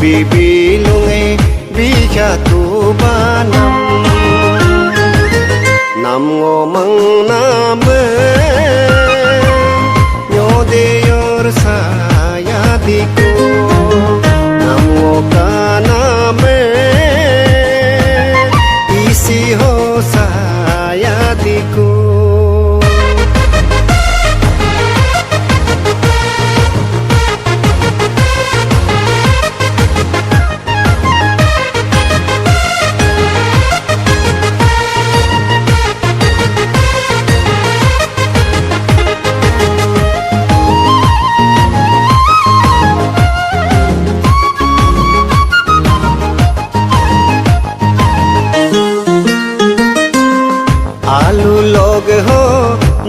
bibi lunge bicha tu banam nam ngo mang name nyo de yor saya diku nam ngo kaname isi ho saya diku. आलू लोग हो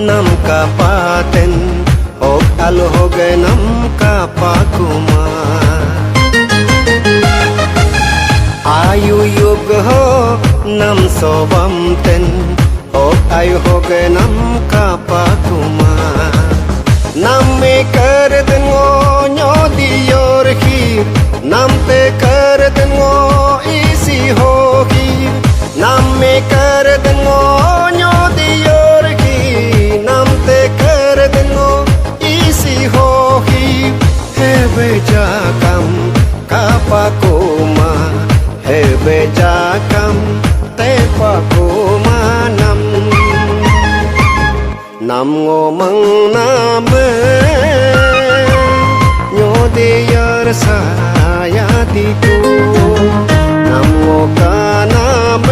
नम का पातन ओ आलू हो गए नम का पाकुमा आयु युग हो नम सोबम तेन ओ आयु हो गए नम का पाकुमा नम में कर दंगो न्यो दियोर खीर नम पे कर दंगो इसी हो खीर नम में कर दंगो न्यो दियोर खीर नम पे कर दंगो इसी हो खीर है बेजा कम कापा कोमा है बेजा कम ते पाकोमा नम nam ngo mang nam nyo de yar saya diku nam ngo kanam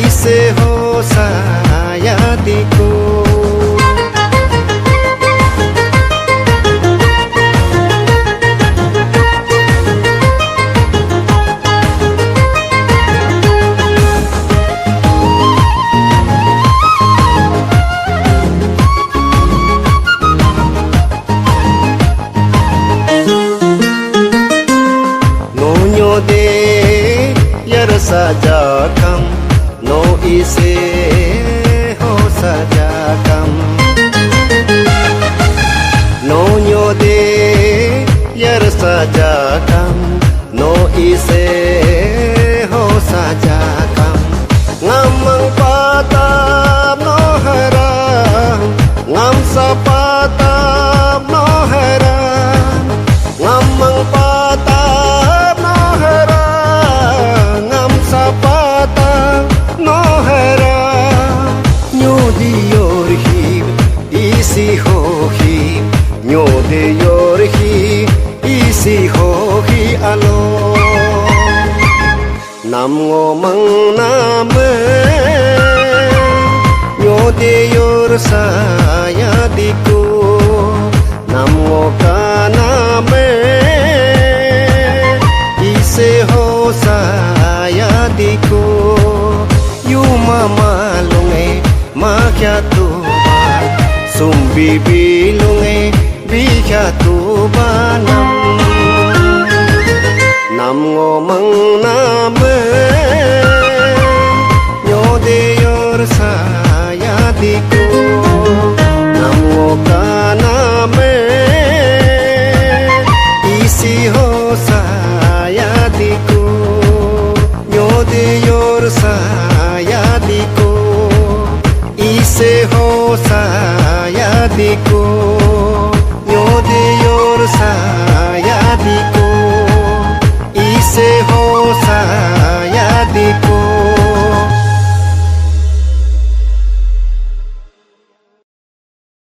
ise ho saya diku. De yar saja kam no ise ho saja kam no nyo de yar saja kam no ise ho saja kam ngamang patab no hara ngam sapatab no hara ngamang patab sapata no hera nyo diyor hi isi ho hi nyo diyor hi isi ho hi alo nam ngo mang nam nyo diyor saya diku nam ngo kaname ise ho saya diku yu mama lunge ma kya tu ba sum bibi lunge bi kya tu ba nam ngo mang nam nyo de yor saya diku nam ngo kaname isi ho saya diku de yor saya diku ise ho saya diku nyo de yor saya diku ise ho saya diku